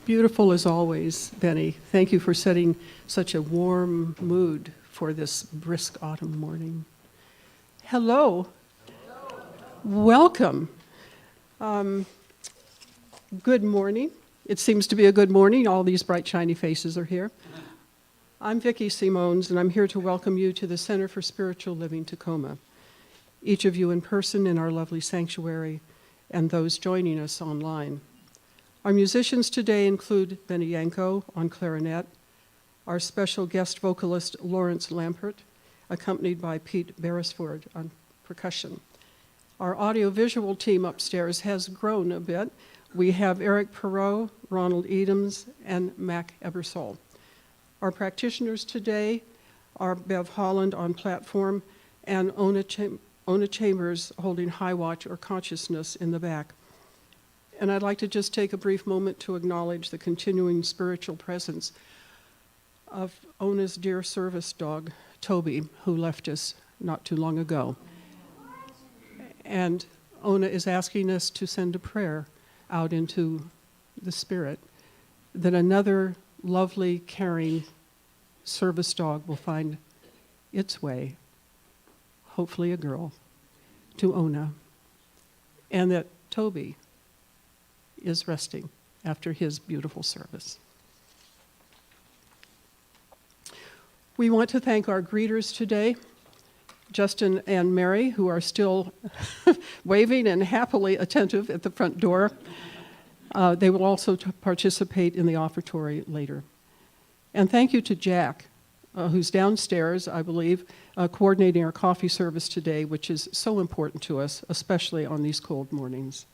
Beautiful as always, Benny. Thank you for setting such a warm mood for this brisk autumn morning. Hello. Welcome. Good morning. It seems to be a good morning. All these bright, shiny faces are here. I'm Vicky Semones, and I'm here to welcome you to the Center for Spiritual Living, Tacoma. Each of you in person in our lovely sanctuary, and those joining us online. Our musicians today include Benny Yangco on clarinet, our special guest vocalist Lawrence Lambert, accompanied by Pete Beresford on percussion. Our audiovisual team upstairs has grown a bit. We have Erik Perrohe, Ronald and Mac Ebersole. Our practitioners today are Bev Holland on platform and Ona Chambers holding high watch or consciousness in the back. And I'd like to just take a brief moment to acknowledge the continuing spiritual presence of Ona's dear service dog, Toby, who left us not too long ago. And Ona is asking us to send a prayer out into the spirit that another lovely, caring service dog will find its way, hopefully a girl, to Ona, and that Toby is resting after his beautiful service. We want to thank our greeters today, Justin and Mary, who are still waving and happily attentive at the front door. They will also participate in the offertory later. And thank you to Jack, who's downstairs, I believe, coordinating our coffee service today, which is so important to us, especially on these cold mornings.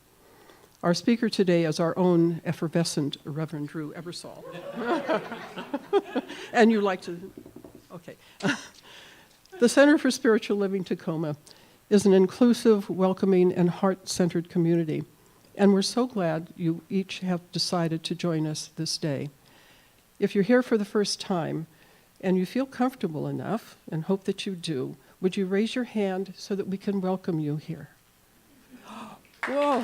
Our speaker today is our own effervescent Reverend Drew Ebersole. And you like to, okay. The Center for Spiritual Living Tacoma is an inclusive, welcoming, and heart-centered community. And we're so glad you each have decided to join us this day. If you're here for the first time and you feel comfortable enough, and hope that you do, would you raise your hand so that we can welcome you here? Whoa.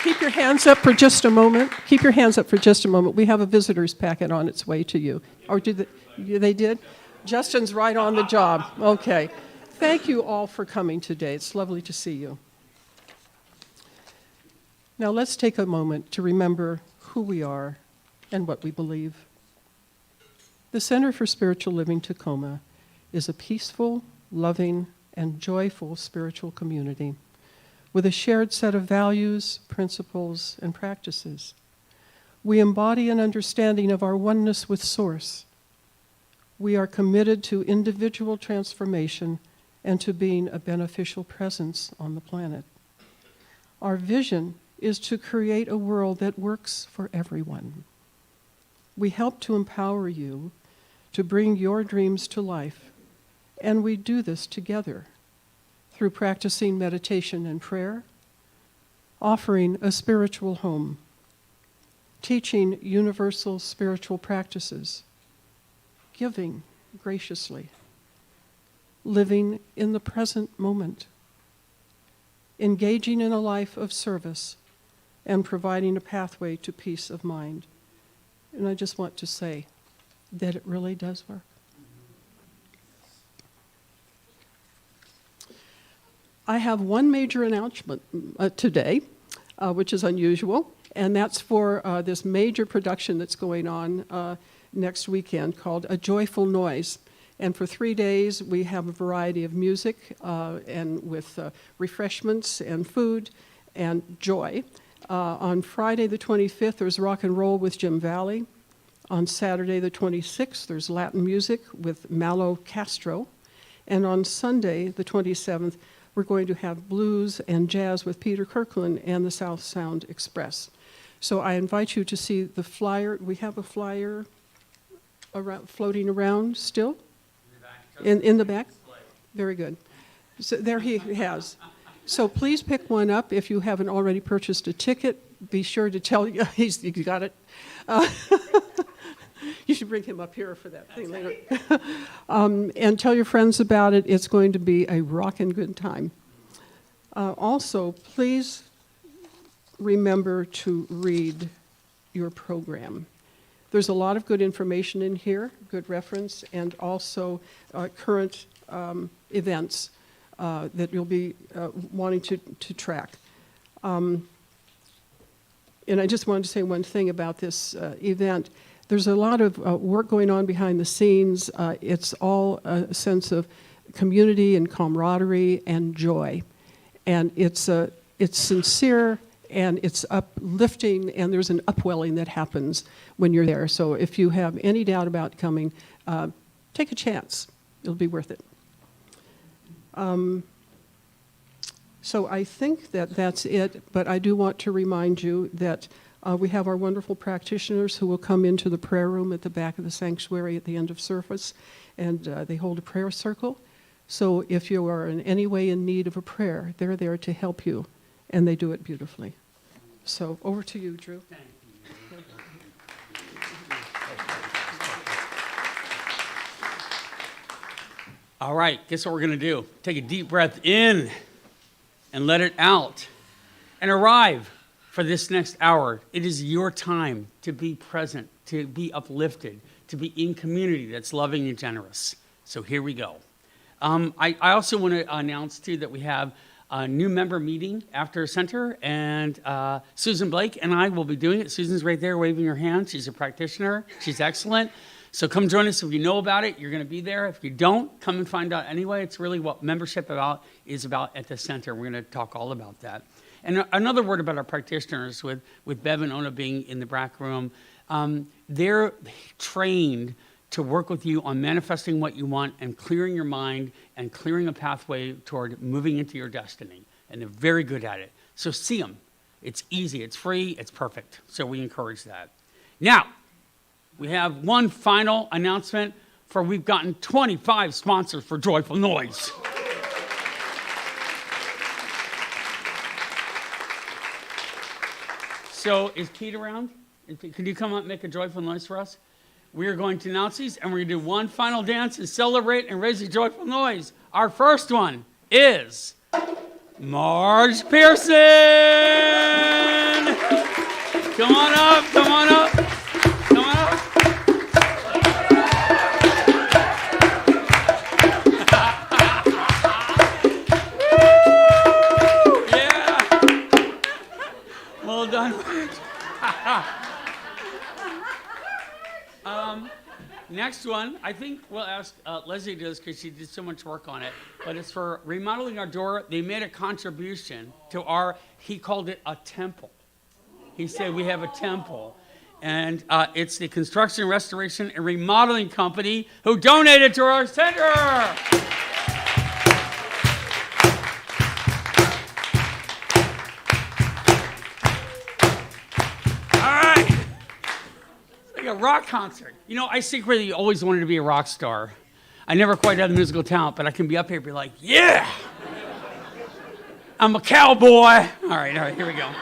Keep your hands up for just a moment. Keep your hands up for just a moment. We have a visitor's packet on its way to you. Or did they did? Justin's right on the job. Okay. Thank you all for coming today. It's lovely to see you. Now let's take a moment to remember who we are and what we believe. The Center for Spiritual Living Tacoma is a peaceful, loving, and joyful spiritual community with a shared set of values, principles, and practices. We embody an understanding of our oneness with Source. We are committed to individual transformation and to being a beneficial presence on the planet. Our vision is to create a world that works for everyone. We help to empower you to bring your dreams to life, and we do this together through practicing meditation and prayer, offering a spiritual home, teaching universal spiritual practices, giving graciously, living in the present moment, engaging in a life of service, and providing a pathway to peace of mind. And I just want to say that it really does work. I have one major announcement today, which is unusual, and that's for this major production that's going on next weekend called A Joyful Noise. And for 3 days, we have a variety of music and with refreshments and food and joy. On Friday the 25th, there's rock and roll with Jim Valley. On Saturday the 26th, there's Latin music with Malo Castro. And on Sunday the 27th, we're going to have blues and jazz with Peter Kirkland and the South Sound Express. So I invite you to see the flyer. We have a flyer floating around still? In the back? Very good. So there he has. So please pick one up. If you haven't already purchased a ticket, be sure to tell you, you got it. You should bring him up here for that thing later. And tell your friends about it. It's going to be a rockin' good time. Also, please remember to read your program. There's a lot of good information in here, good reference, and also current events that you'll be wanting to track. And I just wanted to say one thing about this event. There's a lot of work going on behind the scenes. It's all a sense of community and camaraderie and joy. And it's sincere and it's uplifting, and there's an upwelling that happens when you're there. So if you have any doubt about coming, take a chance. It'll be worth it. So I think that that's it, but I do want to remind you that we have our wonderful practitioners who will come into the prayer room at the back of the sanctuary at the end of service, and they hold a prayer circle. So if you are in any way in need of a prayer, they're there to help you, and they do it beautifully. So over to you, Drew. Thank you. All right, guess what we're going to do? Take a deep breath in and let it out and arrive for this next hour. It is your time to be present, to be uplifted, to be in community that's loving and generous. So here we go. I also want to announce, too, that we have a new member meeting after center, and Susan Blake and I will be doing it. Susan's right there waving her hand. She's a practitioner. She's excellent. So come join us. If you know about it, you're going to be there. If you don't, come and find out anyway. It's really what membership is about at the center. We're going to talk all about that. And another word about our practitioners, with Bev and Ona being in the back room, they're trained to work with you on manifesting what you want and clearing your mind and clearing a pathway toward moving into your destiny. And they're very good at it. So see them. It's easy, it's free, it's perfect. So we encourage that. Now, we have one final announcement for we've gotten 25 sponsors for Joyful Noise. So is Pete around? Can you come up and make a joyful noise for us? We are going to announce these, and we're going to do one final dance and celebrate and raise a joyful noise. Our first one is Marge Pearson. Come on up, come on up, come on up. Woo! Yeah. Well done. Next one, I think we'll ask Leslie to do this because she did so much work on it, but it's for remodeling our door. They made a contribution to he called it a temple. He said we have a temple. And it's the Construction, Restoration, and Remodeling Company who donated to our center. A rock concert. You know, I secretly always wanted to be a rock star. I never quite had the musical talent, but I can be up here and be like, yeah, I'm a cowboy. All right, here we go.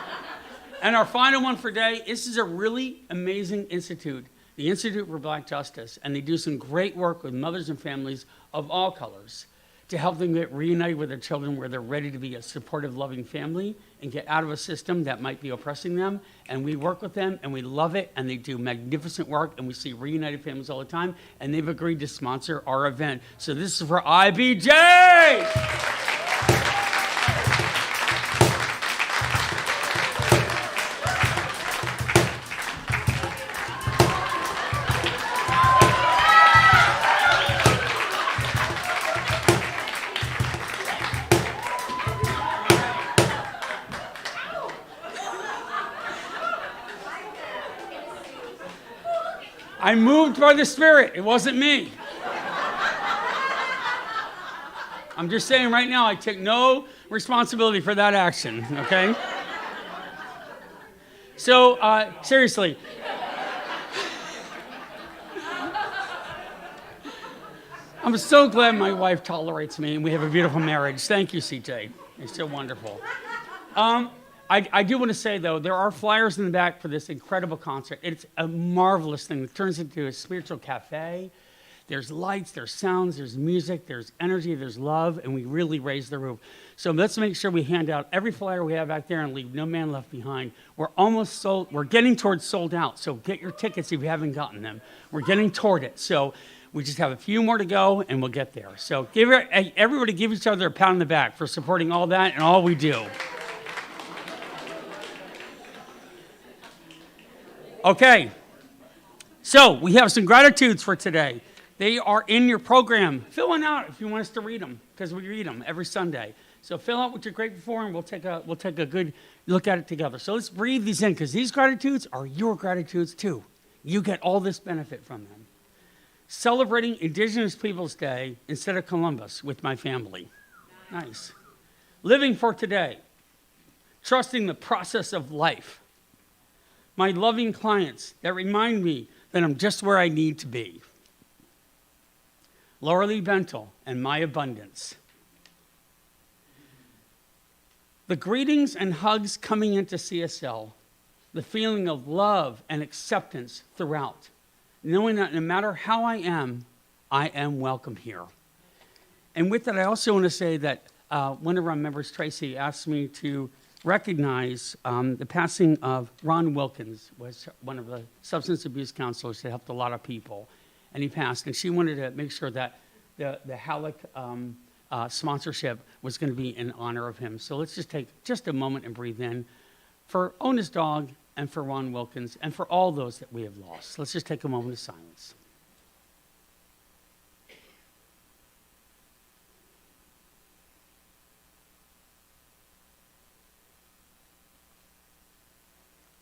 And our final one for today, this is a really amazing institute, the Institute for Black Justice, and they do some great work with mothers and families of all colors to help them get reunited with their children where they're ready to be a supportive, loving family and get out of a system that might be oppressing them. And we work with them, and we love it, and they do magnificent work, and we see reunited families all the time, and they've agreed to sponsor our event. So this is for IBJ! I'm moved by the Spirit. It wasn't me. I'm just saying right now, I take no responsibility for that action, okay? So, seriously. I'm so glad my wife tolerates me and we have a beautiful marriage. Thank you, CJ. It's so wonderful. I do want to say, though, there are flyers in the back for this incredible concert. It's a marvelous thing. It turns into a spiritual cafe. There's lights, there's sounds, there's music, there's energy, there's love, and we really raise the roof. So let's make sure we hand out every flyer we have back there and leave no man left behind. We're almost sold, we're getting towards sold out, so get your tickets if you haven't gotten them. We're getting toward it, so we just have a few more to go, and we'll get there. So everybody give each other a pat on the back for supporting all that and all we do. Okay, so we have some gratitudes for today. They are in your program. Fill one out if you want us to read them, because we read them every Sunday. So fill out what you're grateful for, and we'll take a good look at it together. So let's breathe these in, because these gratitudes are your gratitudes too. You get all this benefit from them. Celebrating Indigenous Peoples Day instead of Columbus with my family. Nice. Living for today. Trusting the process of life. My loving clients that remind me that I'm just where I need to be. Laura Lee Bentel and my abundance. The greetings and hugs coming into CSL, the feeling of love and acceptance throughout, knowing that no matter how I am welcome here. And with that, I also want to say that one of our members, Tracy, asked me to recognize the passing of Ron Wilkins, was one of the substance abuse counselors that helped a lot of people, and he passed. And she wanted to make sure that the Halleck sponsorship was going to be in honor of him. So let's just take just a moment and breathe in for Ona's dog and for Ron Wilkins and for all those that we have lost. Let's just take a moment of silence.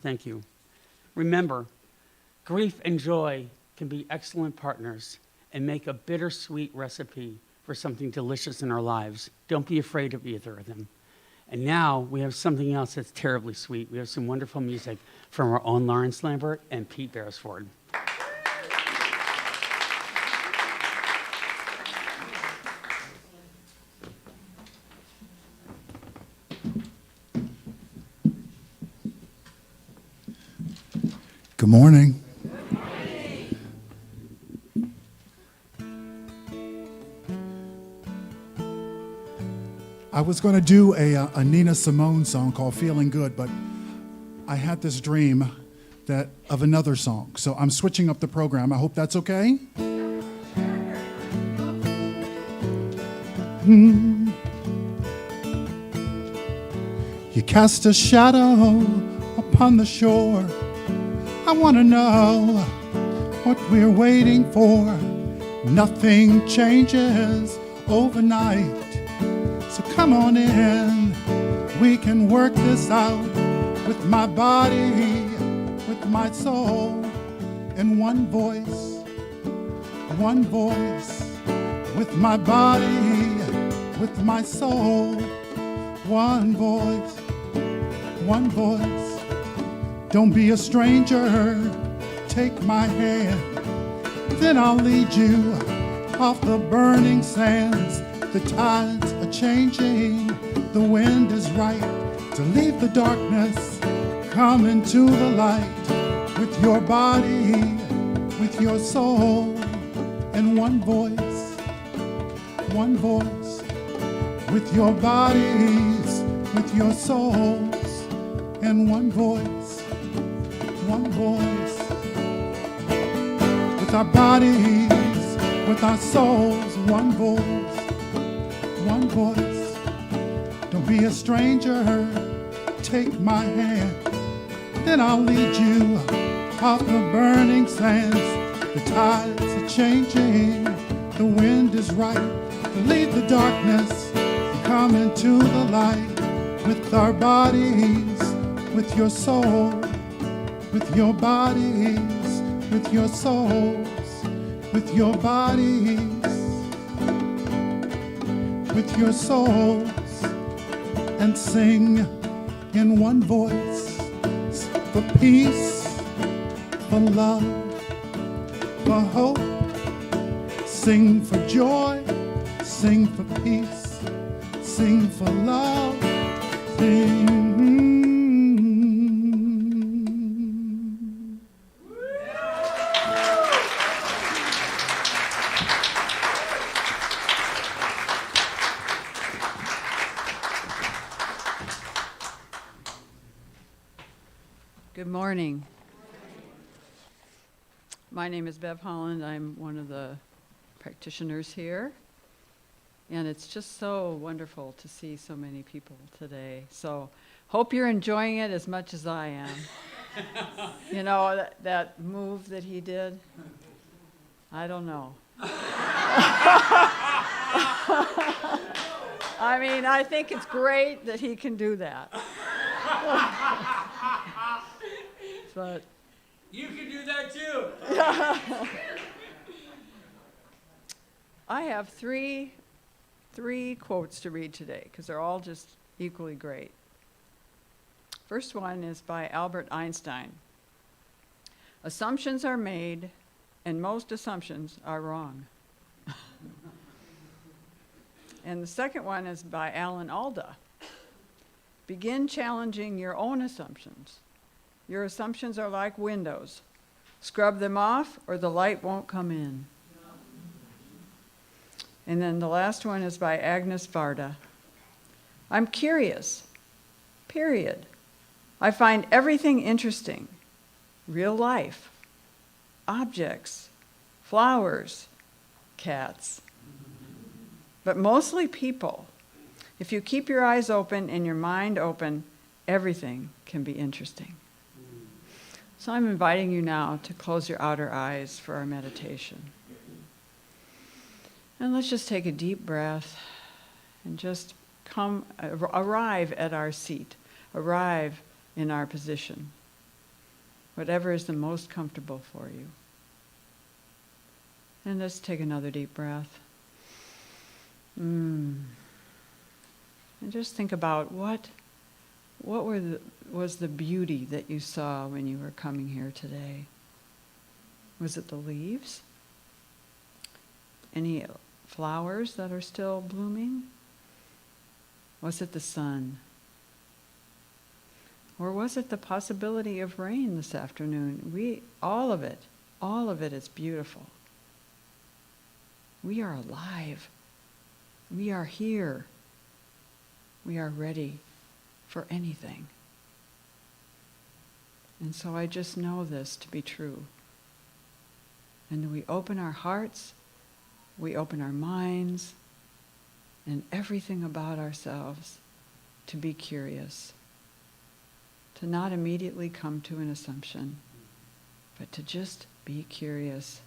Thank you. Remember, grief and joy can be excellent partners and make a bittersweet recipe for something delicious in our lives. Don't be afraid of either of them. And now we have something else that's terribly sweet. We have some wonderful music from our own Lawrence Lambert and Pete Beresford. Good morning. I was going to do a Nina Simone song called Feeling Good, but I had this dream of another song. So I'm switching up the program. I hope that's okay. You cast a shadow upon the shore. I want to know what we're waiting for. Nothing changes overnight. So come on in, we can work this out with my body, with my soul, in one voice, with my body, with my soul, one voice. Don't be a stranger, take my hand, then I'll lead you off the burning sands. The tides are changing, the wind is right to leave the darkness, come into the light with your body, with your soul, in one voice, with your bodies, with your souls, in one voice, with our bodies, with our souls, one voice. Don't be a stranger, take my hand, then I'll lead you off the burning sands. The tides are changing, the wind is right to leave the darkness and come into the light with our bodies, with your soul, with your bodies, with your souls, with your bodies, with your souls, and sing in one voice for peace, for love, for hope. Sing for joy, sing for peace, sing for love, sing. Good morning. My name is Bev Holland. I'm one of the practitioners here. And it's just so wonderful to see so many people today. So hope you're enjoying it as much as I am. You know, that move that he did? I don't know. I mean, I think it's great that he can do that. But You can do that too. I have three quotes to read today because they're all just equally great. First one is by Albert Einstein. Assumptions are made, and most assumptions are wrong. And the second one is by Alan Alda. Begin challenging your own assumptions. Your assumptions are like windows. Scrub them off or the light won't come in. And then the last one is by Agnes Varda. I'm curious, period. I find everything interesting. Real life, objects, flowers, cats, but mostly people. If you keep your eyes open and your mind open, everything can be interesting. So I'm inviting you now to close your outer eyes for our meditation. And let's just take a deep breath and just arrive at our seat, arrive in our position, whatever is the most comfortable for you. And let's take another deep breath. And just think about what was the beauty that you saw when you were coming here today? Was it the leaves? Any flowers that are still blooming? Was it the sun? Or was it the possibility of rain this afternoon? All of it is beautiful. We are alive. We are here. We are ready for anything. And so I just know this to be true. And we open our hearts, we open our minds, and everything about ourselves to be curious. To not immediately come to an assumption, but to just be curious.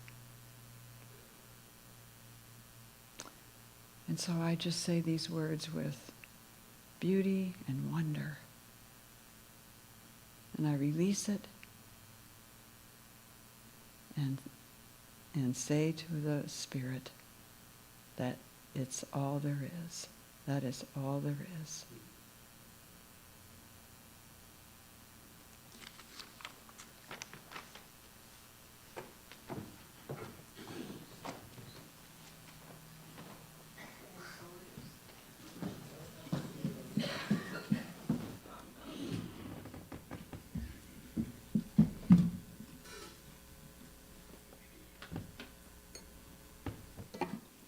And so I just say these words with beauty and wonder. And I release it and say to the Spirit that it's all there is. That is all there is.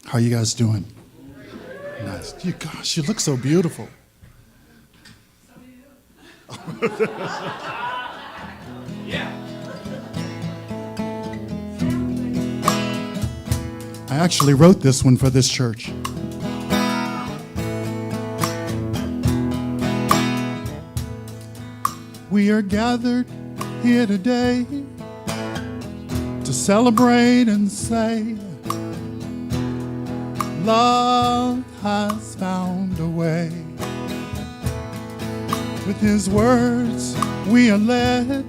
How you guys doing? Nice. Gosh, you look so beautiful. I actually wrote this one for this church. We are gathered here today to celebrate and say, love has found a way. With his words we are led,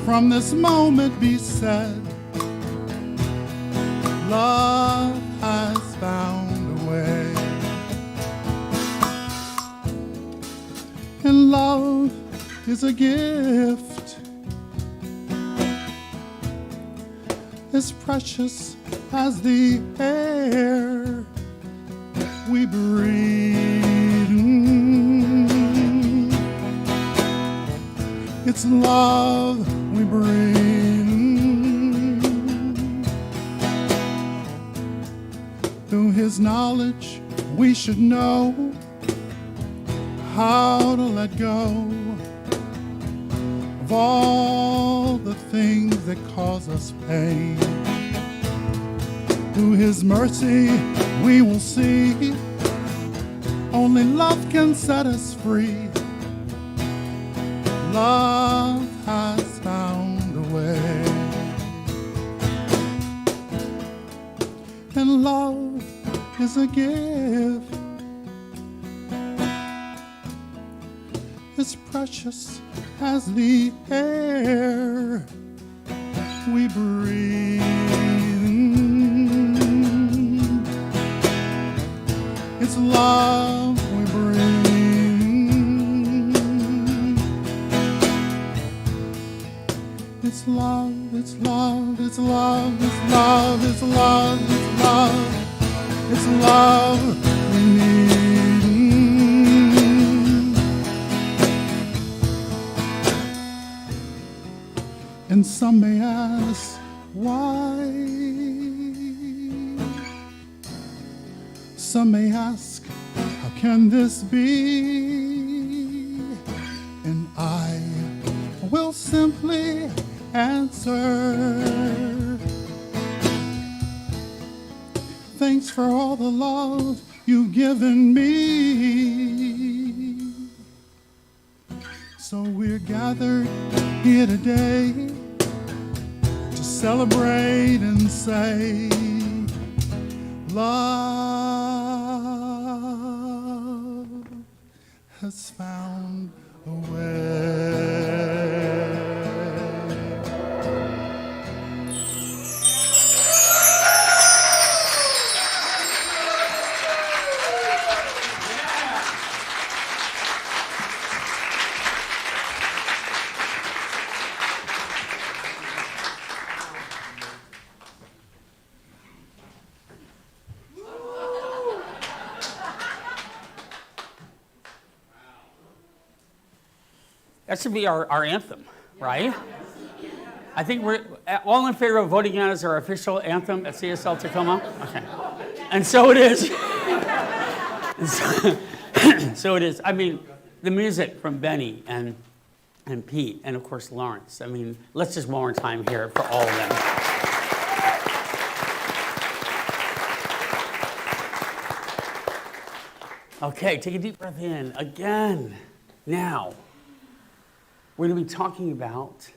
from this moment be said, love has found a way. And love is a gift as precious as the air we breathe. It's love we breathe. Through his knowledge we should know how to let go of all the things that cause us pain. Through his mercy we will see only love can set us free. Love has found a way, and love is a gift. As precious as the air we breathe. It's love we breathe. It's love, it's love, it's love, it's love, it's love, it's love. It's love we need. And some may ask why. Some may ask, how can this be? And I will simply answer, thanks for all the love you've given me. So we're gathered here today to celebrate and say, love has found a way. That should be our anthem, right? I think we're all in favor of voting it as our official anthem at CSL Tacoma. Okay. And so it is. So it is. I mean, the music from Benny and Pete and, of course, Lawrence. I mean, let's just one more time here for all of them. Okay, take a deep breath in again. Now, we're going to be talking about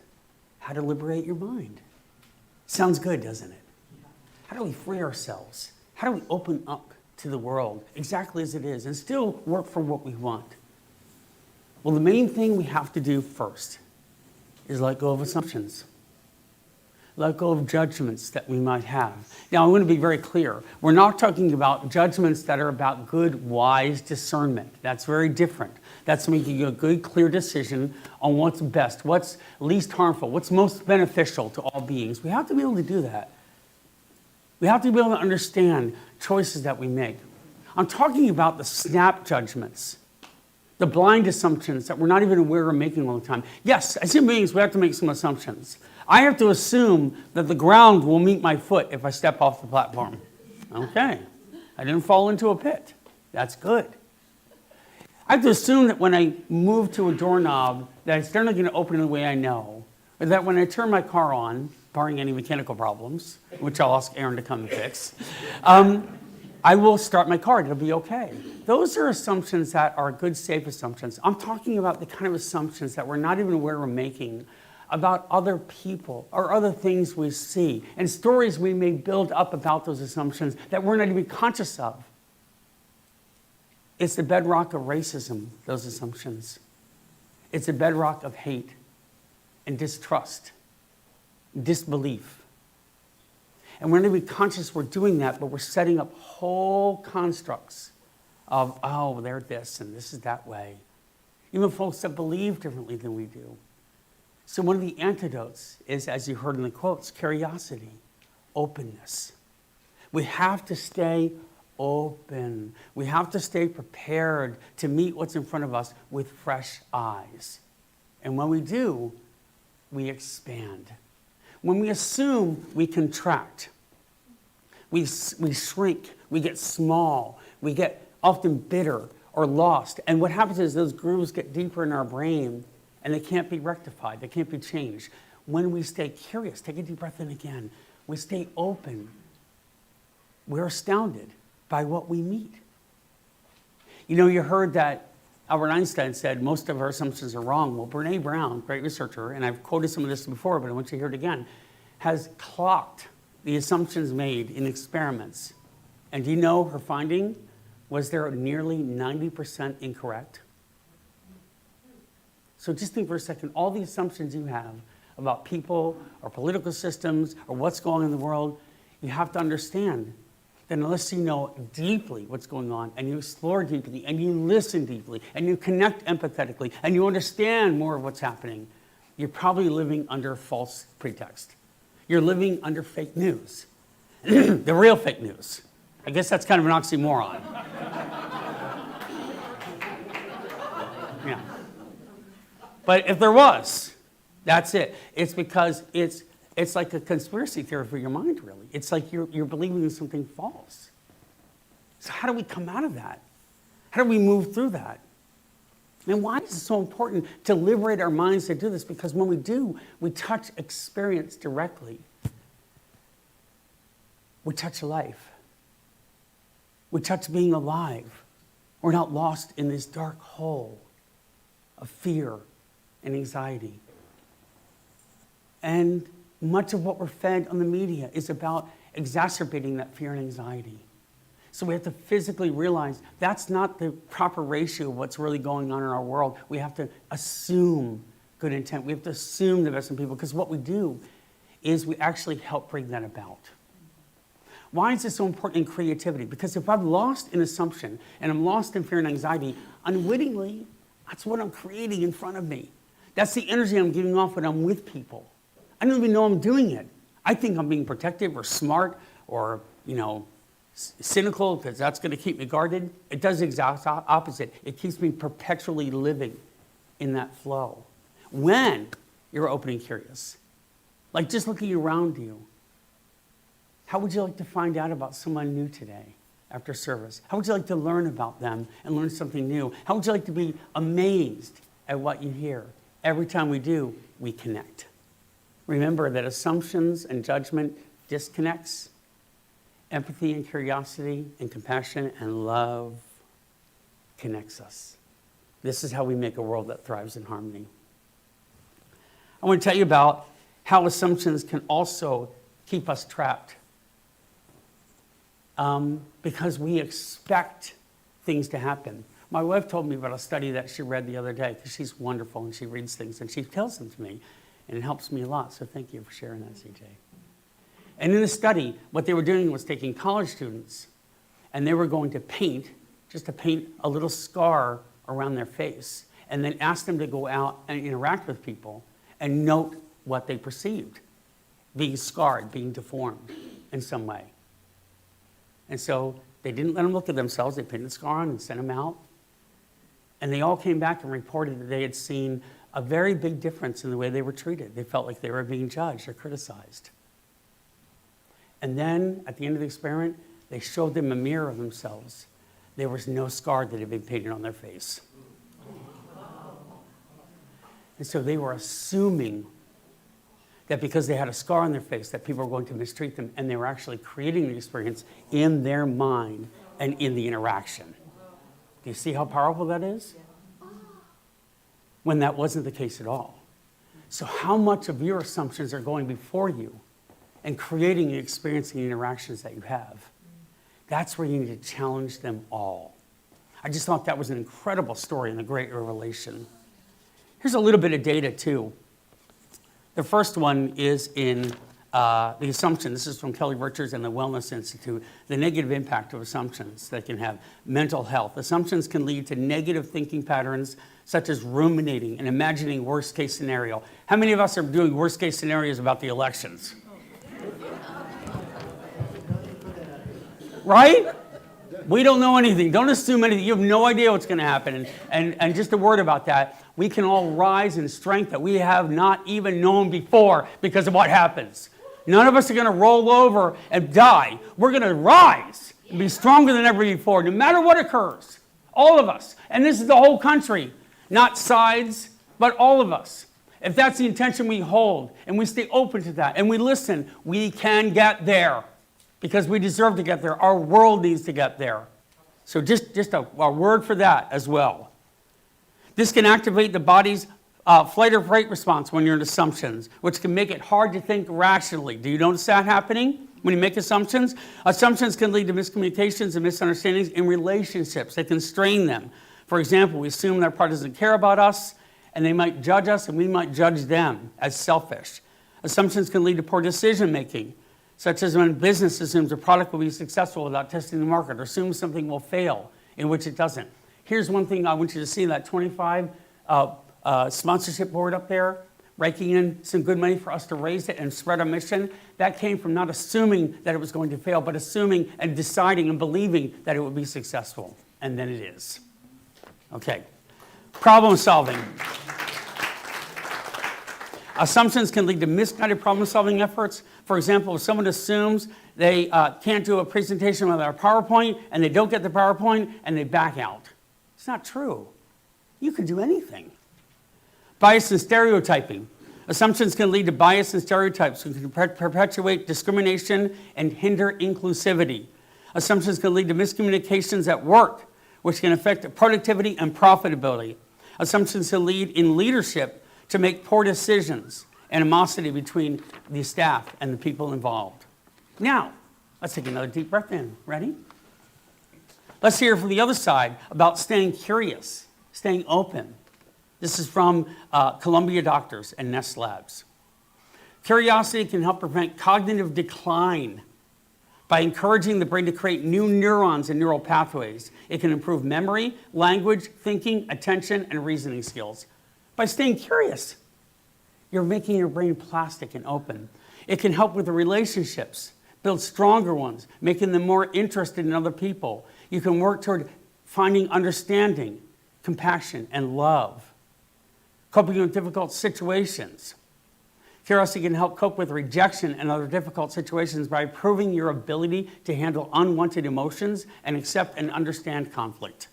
how to liberate your mind. Sounds good, doesn't it? How do we free ourselves? How do we open up to the world exactly as it is and still work for what we want? Well, the main thing we have to do first is let go of assumptions. Let go of judgments that we might have. Now, I want to be very clear. We're not talking about judgments that are about good, wise discernment. That's very different. That's making a good, clear decision on what's best, what's least harmful, what's most beneficial to all beings. We have to be able to do that. We have to be able to understand choices that we make. I'm talking about the snap judgments, the blind assumptions that we're not even aware we're making all the time. Yes, as human beings, we have to make some assumptions. I have to assume that the ground will meet my foot if I step off the platform. Okay, I didn't fall into a pit. That's good. I have to assume that when I move to a doorknob, that it's generally going to open in the way I know, or that when I turn my car on, barring any mechanical problems, which I'll ask Aaron to come and fix, I will start my car. It'll be okay. Those are assumptions that are good, safe assumptions. I'm talking about the kind of assumptions that we're not even aware we're making about other people or other things we see, and stories we may build up about those assumptions that we're not even conscious of. It's the bedrock of racism, those assumptions. It's the bedrock of hate and distrust, disbelief. And we're not even conscious we're doing that, but we're setting up whole constructs of, oh, they're this and this is that way. Even folks that believe differently than we do. So one of the antidotes is, as you heard in the quotes, curiosity, openness. We have to stay open. We have to stay prepared to meet what's in front of us with fresh eyes. And when we do, we expand. When we assume, we contract. We shrink. We get small. We get often bitter or lost. And what happens is those grooves get deeper in our brain, and they can't be rectified, they can't be changed. When we stay curious, take a deep breath in again, we stay open, we're astounded by what we meet. You know, you heard that Albert Einstein said most of our assumptions are wrong. Well, Brene Brown, great researcher, and I've quoted some of this before, but I want you to hear it again, has clocked the assumptions made in experiments. And do you know her finding was they're nearly 90% incorrect? So just think for a second, all the assumptions you have about people or political systems or what's going on in the world, you have to understand that unless you know deeply what's going on and you explore deeply and you listen deeply and you connect empathetically and you understand more of what's happening, you're probably living under false pretext. You're living under fake news. The real fake news. I guess that's kind of an oxymoron. Yeah. But if there was, that's it. It's because it's like a conspiracy theory for your mind, really. It's like you're believing in something false. So how do we come out of that? How do we move through that? And why is it so important to liberate our minds to do this? Because when we do, we touch experience directly. We touch life. We touch being alive. We're not lost in this dark hole of fear and anxiety. And much of what we're fed on the media is about exacerbating that fear and anxiety. So we have to physically realize that's not the proper ratio of what's really going on in our world. We have to assume good intent. We have to assume the best in people, because what we do is we actually help bring that about. Why is this so important in creativity? Because if I'm lost in assumption and I'm lost in fear and anxiety, unwittingly, that's what I'm creating in front of me. That's the energy I'm giving off when I'm with people. I don't even know I'm doing it. I think I'm being protective or smart or, cynical, because that's going to keep me guarded. It does the exact opposite. It keeps me perpetually living in that flow. When you're open and curious, like just looking around you, how would you like to find out about someone new today after service? How would you like to learn about them and learn something new? How would you like to be amazed at what you hear? Every time we do, we connect. Remember that assumptions and judgment disconnects. Empathy and curiosity and compassion and love connects us. This is how we make a world that thrives in harmony. I want to tell you about how assumptions can also keep us trapped. Because we expect things to happen. My wife told me about a study that she read the other day, because she's wonderful and she reads things and she tells them to me, and it helps me a lot. So thank you for sharing that, CJ. And in the study, what they were doing was taking college students and they were going to paint a little scar around their face, and then ask them to go out and interact with people and note what they perceived, being scarred, being deformed in some way. And so they didn't let them look at themselves. They painted the scar on and sent them out. And they all came back and reported that they had seen a very big difference in the way they were treated. They felt like they were being judged or criticized. And then, at the end of the experiment, they showed them a mirror of themselves. There was no scar that had been painted on their face. And so they were assuming that because they had a scar on their face, that people were going to mistreat them, and they were actually creating the experience in their mind and in the interaction. Do you see how powerful that is? When that wasn't the case at all. So how much of your assumptions are going before you and creating and experiencing the interactions that you have? That's where you need to challenge them all. I just thought that was an incredible story in the Great Revelation. Here's a little bit of data, too. The first one is in the assumption. This is from Kelly Richards and the Wellness Institute. The negative impact of assumptions that can have mental health. Assumptions can lead to negative thinking patterns, such as ruminating and imagining worst-case scenario. How many of us are doing worst-case scenarios about the elections? Right? We don't know anything. Don't assume anything. You have no idea what's going to happen. And just a word about that. We can all rise in strength that we have not even known before because of what happens. None of us are going to roll over and die. We're going to rise and be stronger than ever before, no matter what occurs. All of us. And this is the whole country. Not sides, But all of us, if that's the intention we hold, and we stay open to that, and we listen, we can get there. Because we deserve to get there. Our world needs to get there. So just a word for that as well. This can activate the body's flight or fright response when you're in assumptions, which can make it hard to think rationally. Do you notice that happening when you make assumptions? Assumptions can lead to miscommunications and misunderstandings in relationships. They can strain them. For example, we assume their partner doesn't care about us, and they might judge us, and we might judge them as selfish. Assumptions can lead to poor decision making, such as when business assumes a product will be successful without testing the market, or assumes something will fail, in which it doesn't. Here's one thing I want you to see, that 25 sponsorship board up there, raking in some good money for us to raise it and spread our mission. That came from not assuming that it was going to fail, but assuming and deciding and believing that it would be successful. And then it is. Okay. Problem solving. Assumptions can lead to misguided problem-solving efforts. For example, if someone assumes they can't do a presentation without a PowerPoint, and they don't get the PowerPoint, and they back out. It's not true. You can do anything. Bias and stereotyping. Assumptions can lead to bias and stereotypes, which can perpetuate discrimination and hinder inclusivity. Assumptions can lead to miscommunications at work, which can affect productivity and profitability. Assumptions can lead in leadership to make poor decisions, animosity between the staff and the people involved. Now, let's take another deep breath in. Ready? Let's hear from the other side about staying curious, staying open. This is from Columbia Doctors and Nest Labs. Curiosity can help prevent cognitive decline by encouraging the brain to create new neurons and neural pathways. It can improve memory, language, thinking, attention, and reasoning skills. By staying curious, you're making your brain plastic and open. It can help with the relationships, build stronger ones, making them more interested in other people. You can work toward finding understanding, compassion, and love. Coping with difficult situations. Curiosity can help cope with rejection and other difficult situations by improving your ability to handle unwanted emotions and accept and understand conflict.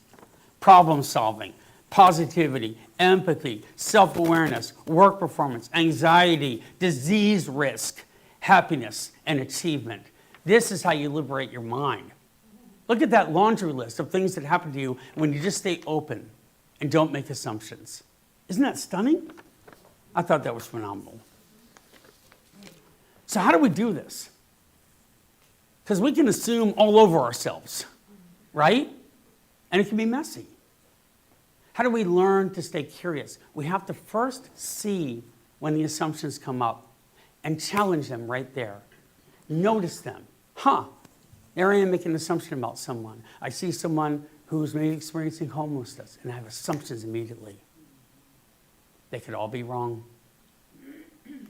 Problem solving. Positivity, empathy, self-awareness, work performance, anxiety, disease risk, happiness, and achievement. This is how you liberate your mind. Look at that laundry list of things that happen to you when you just stay open and don't make assumptions. Isn't that stunning? I thought that was phenomenal. So how do we do this? Because we can assume all over ourselves, right? And it can be messy. How do we learn to stay curious? We have to first see when the assumptions come up and challenge them right there. Notice them. There I am making an assumption about someone. I see someone who's maybe experiencing homelessness, and I have assumptions immediately. They could all be wrong.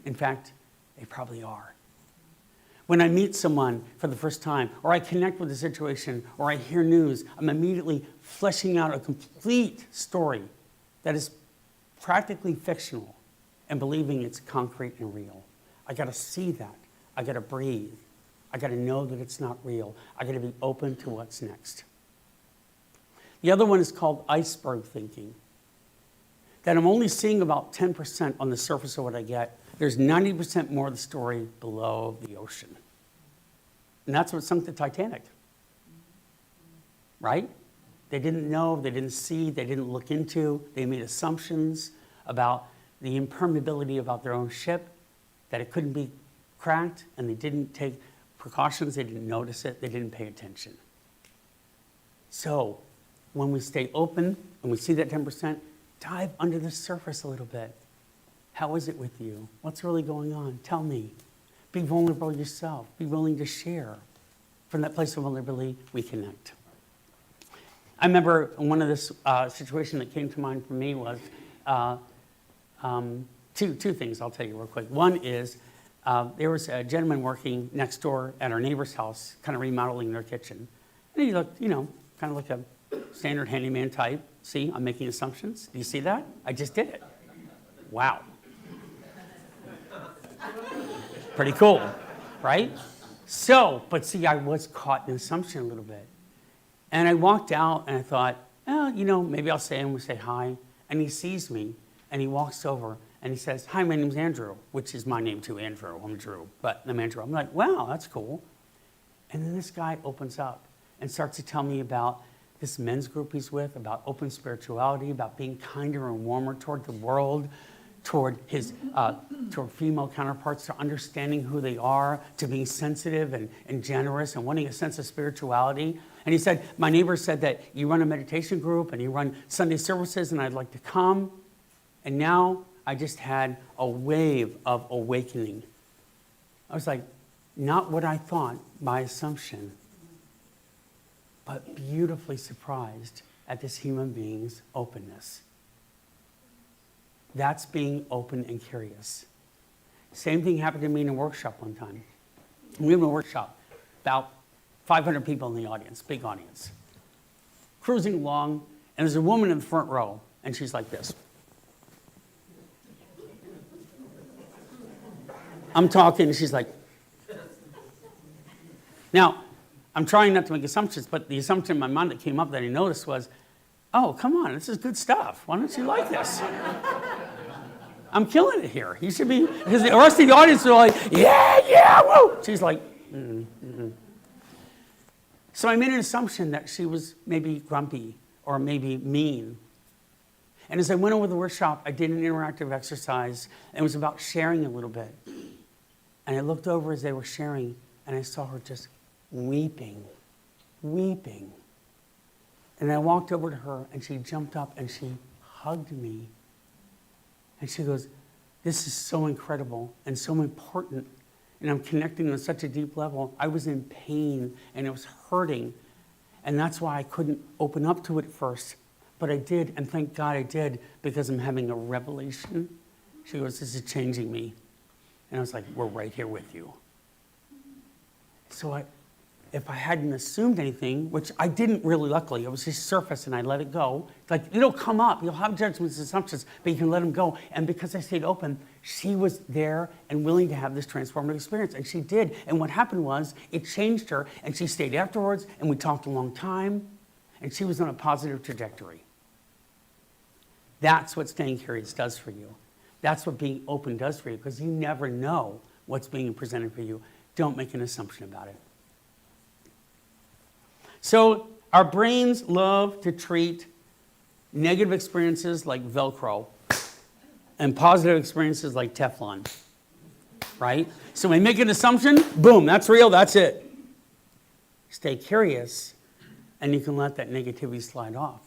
In fact, they probably are. When I meet someone for the first time, or I connect with a situation, or I hear news, I'm immediately fleshing out a complete story that is practically fictional and believing it's concrete and real. I got to see that. I got to breathe. I got to know that it's not real. I got to be open to what's next. The other one is called iceberg thinking. That I'm only seeing about 10% on the surface of what I get. There's 90% more of the story below the ocean. And that's what sunk the Titanic. Right? They didn't know, they didn't see, they didn't look into, they made assumptions about the impermeability about their own ship, that it couldn't be cracked, and they didn't take precautions, they didn't notice it, they didn't pay attention. So, when we stay open and we see that 10%, dive under the surface a little bit. How is it with you? What's really going on? Tell me. Be vulnerable yourself. Be willing to share. From that place of vulnerability, we connect. I remember one of this situation that came to mind for me was two things I'll tell you real quick. One is there was a gentleman working next door at our neighbor's house, kind of remodeling their kitchen. And he looked, kind of like a standard handyman type. See, I'm making assumptions. Do you see that? I just did it. Wow. Pretty cool, right? So, but see, I was caught in an assumption a little bit. And I walked out and I thought, maybe I'll say hi. And he sees me And he walks over and he says, "Hi, my name's Andrew," which is my name too, Andrew. I'm Drew, but I'm Andrew. I'm like, wow, that's cool. And then this guy opens up and starts to tell me about this men's group he's with, about open spirituality, about being kinder and warmer toward the world, toward his toward female counterparts, to understanding who they are, to being sensitive and generous and wanting a sense of spirituality. And he said, "My neighbor said that you run a meditation group and you run Sunday services, and I'd like to come." And now I just had a wave of awakening. I was like, not what I thought by assumption, but beautifully surprised at this human being's openness. That's being open and curious. Same thing happened to me in a workshop one time. We were in a workshop, about 500 people in the audience, big audience. Cruising along, and there's a woman in the front row, and she's like this. I'm talking, and she's like. Now, I'm trying not to make assumptions, but the assumption in my mind that came up that I noticed was, oh, come on, this is good stuff. Why don't you like this? I'm killing it here. You should be, because the rest of the audience are like, yeah, woo. She's like, So I made an assumption that she was maybe grumpy or maybe mean. And as I went over the workshop, I did an interactive exercise, and it was about sharing a little bit. And I looked over as they were sharing, and I saw her just weeping. And I walked over to her, and she jumped up, and she hugged me. And she goes, "This is so incredible and so important, and I'm connecting on such a deep level. I was in pain, and it was hurting, and that's why I couldn't open up to it first. But I did, and thank God I did, because I'm having a revelation." She goes, "This is changing me." And I was like, "We're right here with you." So if I hadn't assumed anything, which I didn't really, luckily, it was just surface and I let it go. Like, it'll come up, you'll have judgments and assumptions, but you can let them go. And because I stayed open, she was there and willing to have this transformative experience. And she did. And what happened was, it changed her, and she stayed afterwards, and we talked a long time, and she was on a positive trajectory. That's what staying curious does for you. That's what being open does for you, because you never know what's being presented for you. Don't make an assumption about it. So our brains love to treat negative experiences like Velcro and positive experiences like Teflon, right? So when we make an assumption, boom, that's real, that's it. Stay curious, and you can let that negativity slide off.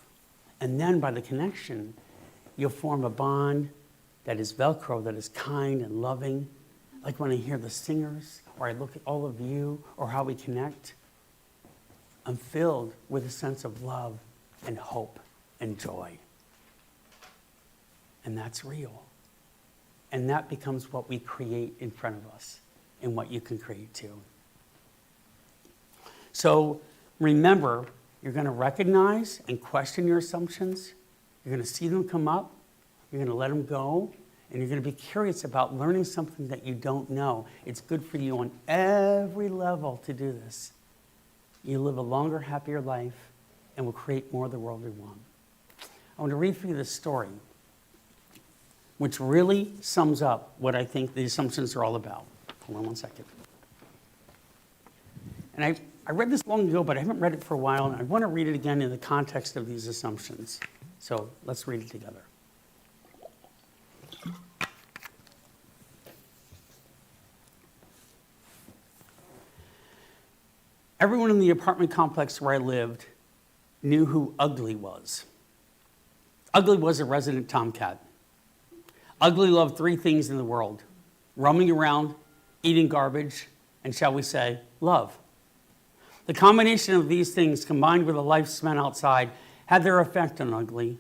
And then by the connection, you'll form a bond that is Velcro, that is kind and loving. Like when I hear the singers, or I look at all of you, or how we connect, I'm filled with a sense of love and hope and joy. And that's real. And that becomes what we create in front of us and what you can create too. So remember, you're going to recognize and question your assumptions. You're going to see them come up. You're going to let them go. And you're going to be curious about learning something that you don't know. It's good for you on every level to do this. You live a longer, happier life, and will create more of the world we want. I want to read for you this story, which really sums up what I think the assumptions are all about. Hold on one second. And I read this long ago, but I haven't read it for a while, and I want to read it again in the context of these assumptions. So let's read it together. Everyone in the apartment complex where I lived knew who Ugly was. Ugly was a resident tomcat. Ugly loved three things in the world: roaming around, eating garbage, and, shall we say, love. The combination of these things, combined with a life spent outside, had their effect on Ugly.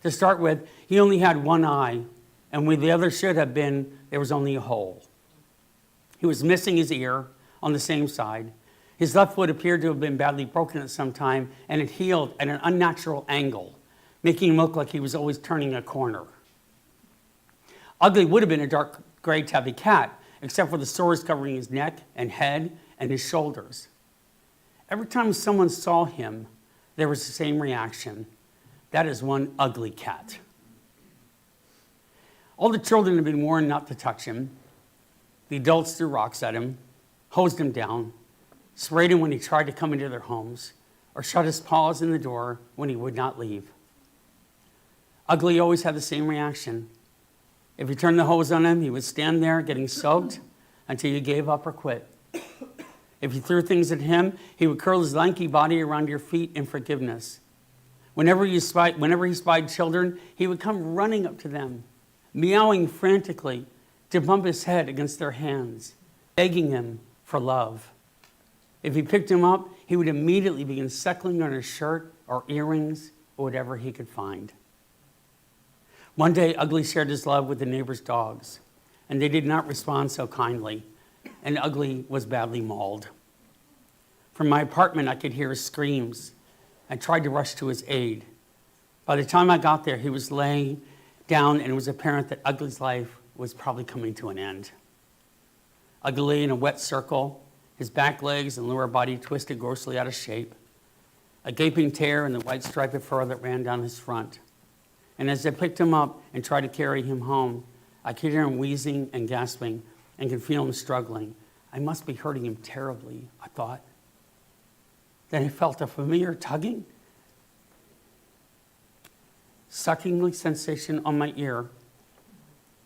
To start with, he only had one eye, and where the other should have been, there was only a hole. He was missing his ear on the same side. His left foot appeared to have been badly broken at some time, and it healed at an unnatural angle, making him look like he was always turning a corner. Ugly would have been a dark gray tabby cat, except for the sores covering his neck and head and his shoulders. Every time someone saw him, there was the same reaction. That is one ugly cat. All the children had been warned not to touch him. The adults threw rocks at him, hosed him down, sprayed him when he tried to come into their homes, or shut his paws in the door when he would not leave. Ugly always had the same reaction. If you turned the hose on him, he would stand there getting soaked until you gave up or quit. If you threw things at him, he would curl his lanky body around your feet in forgiveness. Whenever he spied children, he would come running up to them, meowing frantically to bump his head against their hands, begging him for love. If he picked him up, he would immediately begin suckling on his shirt or earrings or whatever he could find. One day, Ugly shared his love with the neighbor's dogs, and they did not respond so kindly, and Ugly was badly mauled. From my apartment, I could hear his screams. I tried to rush to his aid. By the time I got there, he was laying down, and it was apparent that Ugly's life was probably coming to an end. Ugly lay in a wet circle, his back legs and lower body twisted grossly out of shape, a gaping tear in the white stripe of fur that ran down his front. And as I picked him up and tried to carry him home, I could hear him wheezing and gasping and could feel him struggling. I must be hurting him terribly, I thought. Then I felt a familiar tugging, suckingly sensation on my ear.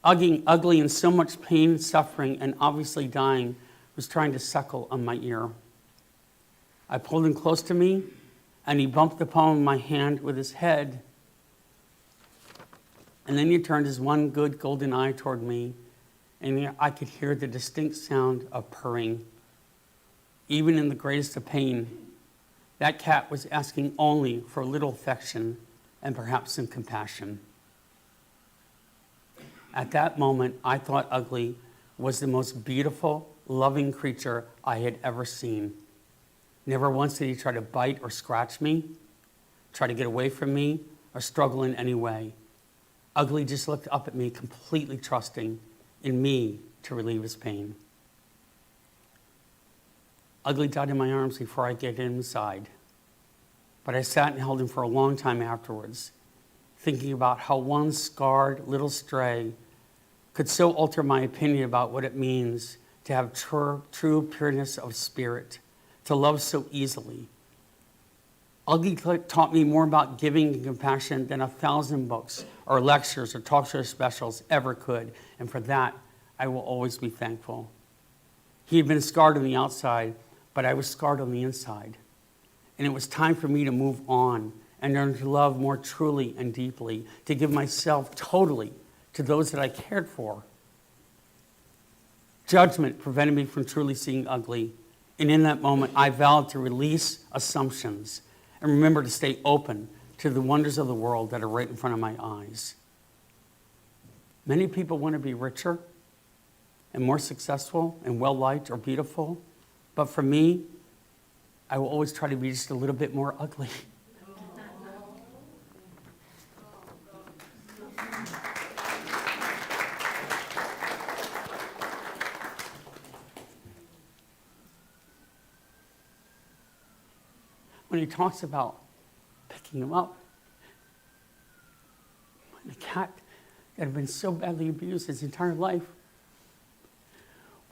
Ugly in so much pain, suffering, and obviously dying, was trying to suckle on my ear. I pulled him close to me, and he bumped the palm of my hand with his head. And then he turned his one good golden eye toward me, and I could hear the distinct sound of purring. Even in the greatest of pain, that cat was asking only for a little affection and perhaps some compassion. At that moment, I thought Ugly was the most beautiful, loving creature I had ever seen. Never once did he try to bite or scratch me, try to get away from me, or struggle in any way. Ugly just looked up at me, completely trusting in me to relieve his pain. Ugly died in my arms before I get him inside. But I sat and held him for a long time afterwards, thinking about how one scarred little stray could so alter my opinion about what it means to have true pureness of spirit, to love so easily. Ugly taught me more about giving and compassion than 1,000 books or lectures or talk show specials ever could, and for that, I will always be thankful. He had been scarred on the outside, but I was scarred on the inside. And it was time for me to move on and learn to love more truly and deeply, to give myself totally to those that I cared for. Judgment prevented me from truly seeing Ugly, and in that moment, I vowed to release assumptions and remember to stay open to the wonders of the world that are right in front of my eyes. Many people want to be richer and more successful and well-liked or beautiful, but for me, I will always try to be just a little bit more ugly. When he talks about picking him up, when the cat that had been so badly abused his entire life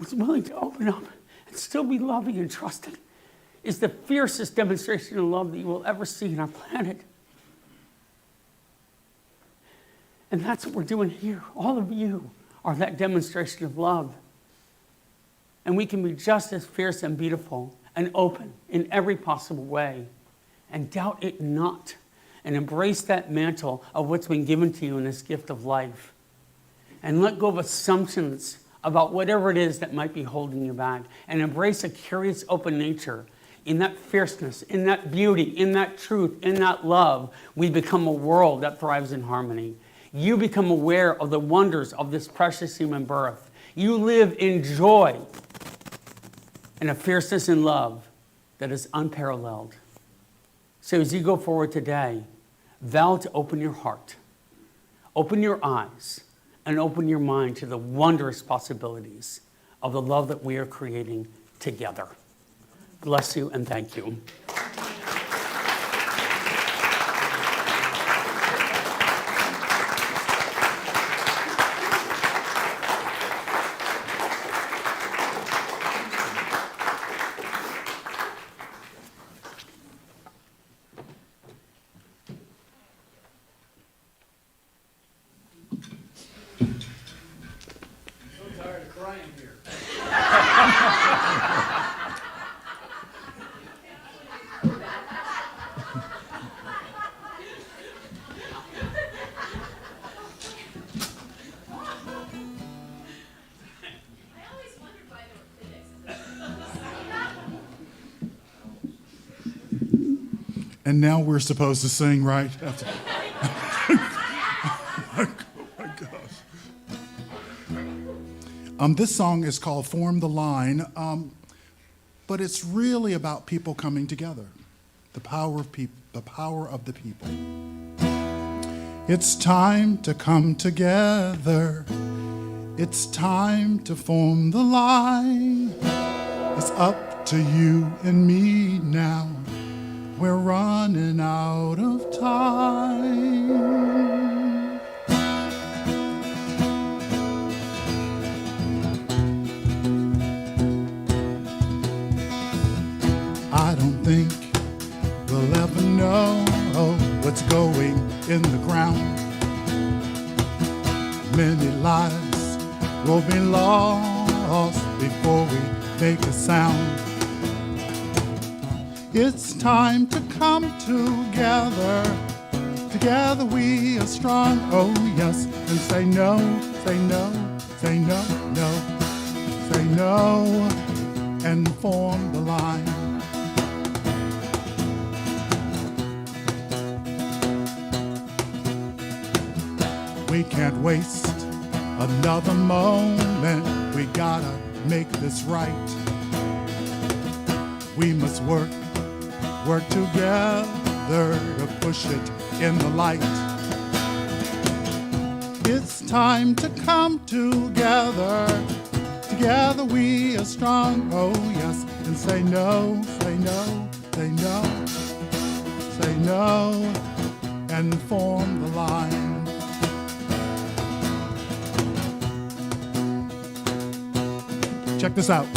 was willing to open up and still be loving and trusting, is the fiercest demonstration of love that you will ever see on our planet. And that's what we're doing here. All of you are that demonstration of love. And we can be just as fierce and beautiful and open in every possible way. And doubt it not. And embrace that mantle of what's been given to you in this gift of life. And let go of assumptions about whatever it is that might be holding you back. And embrace a curious, open nature. In that fierceness, in that beauty, in that truth, in that love, we become a world that thrives in harmony. You become aware of the wonders of this precious human birth. You live in joy and a fierceness in love that is unparalleled. So as you go forward today, vow to open your heart, open your eyes, and open your mind to the wondrous possibilities of the love that we are creating together. Bless you and thank you. And now we're supposed to sing, right? Oh my gosh. This song is called Form the Line, but it's really about people coming together, the power of the people. It's time to come together. It's time to form the line. It's up to you and me now. We're running out of time. I don't think we'll ever know what's going in the ground. Many lives will be lost before we make a sound. It's time to come together. Together we are strong, oh yes. And say no, say no, say no, no. Say no, and form the line. We can't waste another moment. We gotta make this right. We must work together to push it in the light. It's time to come together. Together we are strong, oh yes. And say no, say no, say no, say no, and form the line. Check this out.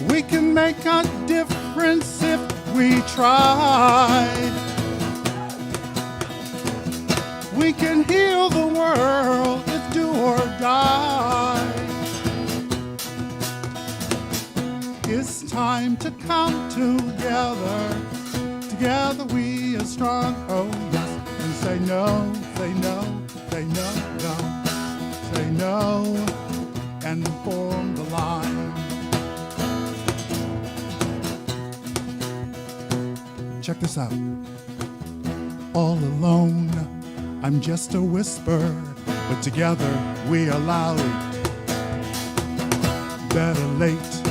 We can make a difference if we try. We can heal the world if do or die. It's time to come together. Together we are strong, oh yes. And say no, say no, say no, no. Say no, and form the line. Check this out. All alone, I'm just a whisper, but together we are loud. Better late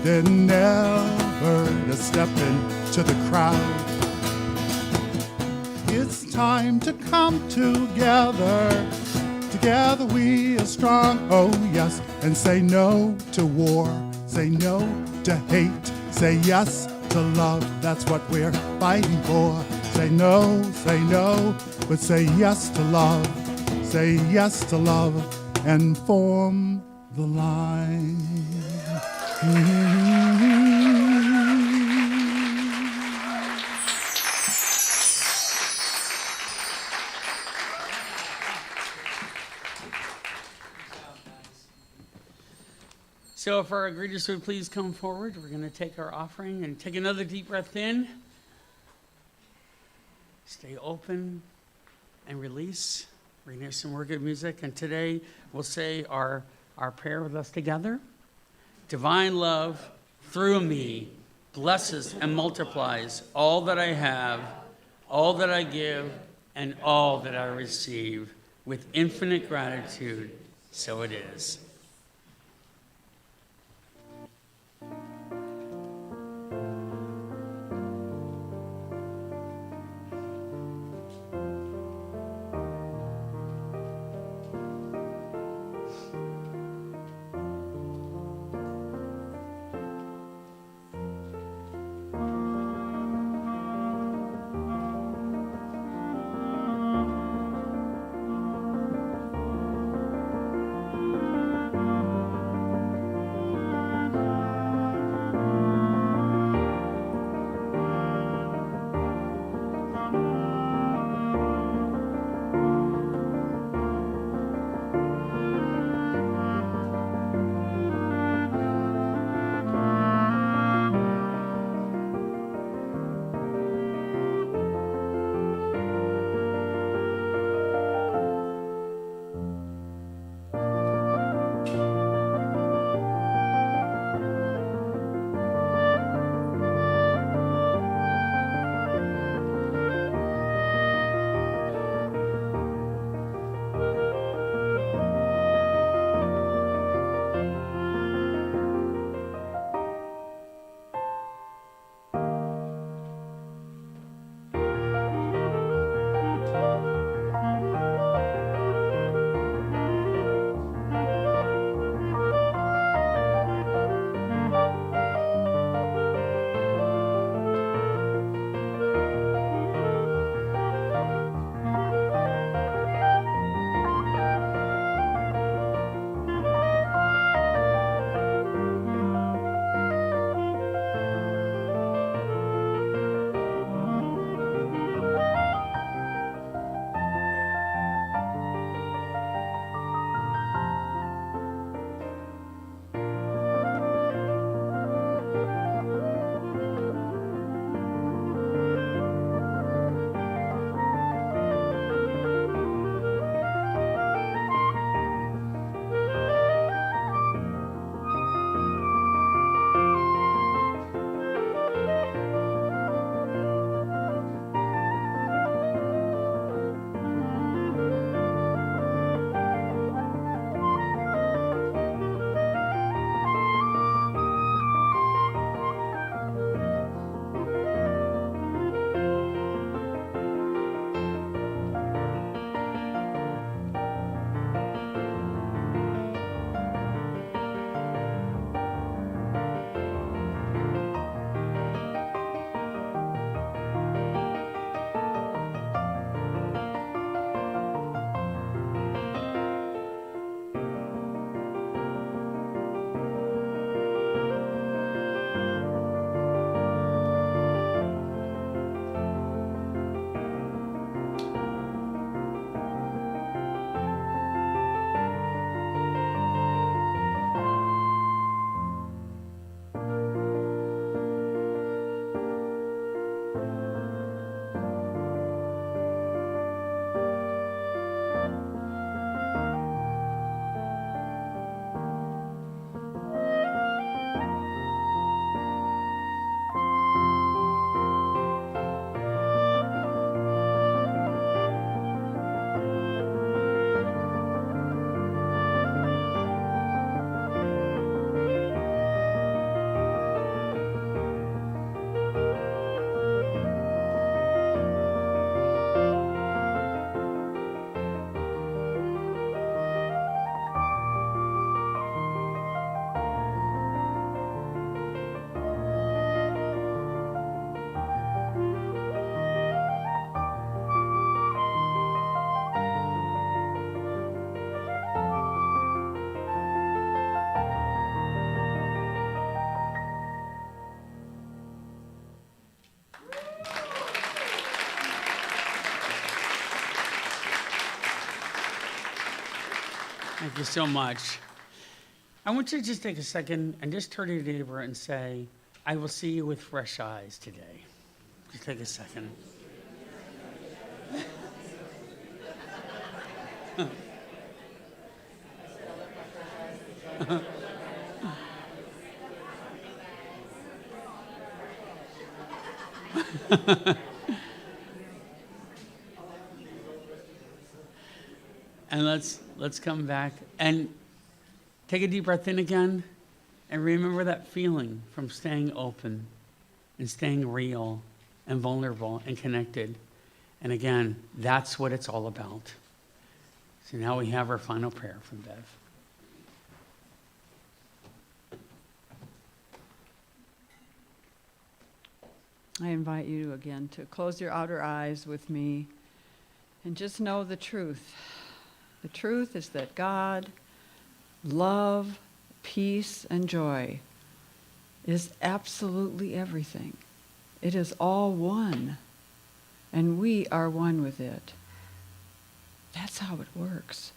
than never to step into the crowd. It's time to come together. Together we are strong, oh yes. And say no to war, say no to hate, say yes to love, that's what we're fighting for. Say no, but say yes to love. Say yes to love and form the line. So if our greeters would please come forward, we're going to take our offering and take another deep breath in. Stay open and release. We're going to hear some more good music. And today we'll say our prayer with us together. Divine love through me blesses and multiplies all that I have, all that I give, and all that I receive with infinite gratitude. So it is. Thank you so much. I want you to just take a second and just turn to your neighbor and say, I will see you with fresh eyes today. Just take a second. And let's come back and take a deep breath in again and remember that feeling from staying open and staying real and vulnerable and connected. And again, that's what it's all about. So now we have our final prayer from Bev. I invite you again to close your outer eyes with me and just know the truth. The truth is that God, love, peace, and joy is absolutely everything. It is all one, and we are one with it. That's how it works.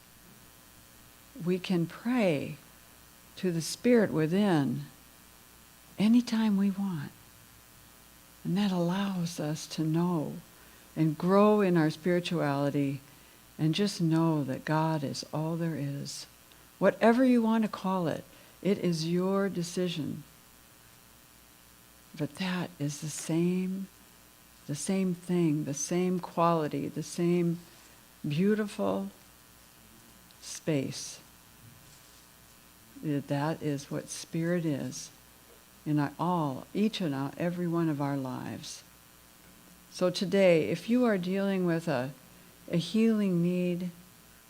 We can pray to the Spirit within anytime we want. And that allows us to know and grow in our spirituality and just know that God is all there is. Whatever you want to call it, it is your decision. But that is the same thing, the same quality, the same beautiful space. That is what Spirit is in each and every one of our lives. So today, if you are dealing with a healing need,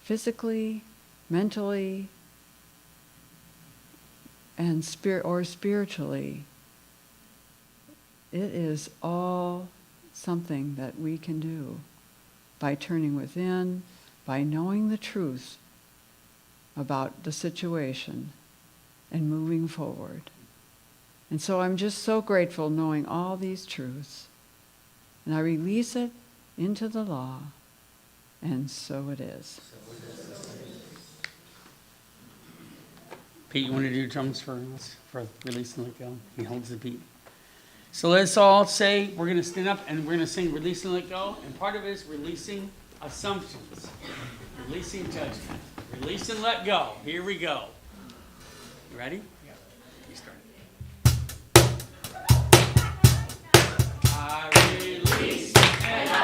physically, mentally, and spiritually, it is all something that we can do by turning within, by knowing the truth about the situation and moving forward. And so I'm just so grateful knowing all these truths. And I release it into the law, and so it is. Pete, you want to do drums for us for Release and Let Go? He holds the beat. So let's all say, we're going to stand up and we're going to sing Release and Let Go. And part of it is releasing assumptions, releasing judgment. Release and let go. Here we go. You ready? Yeah. You start. I release and I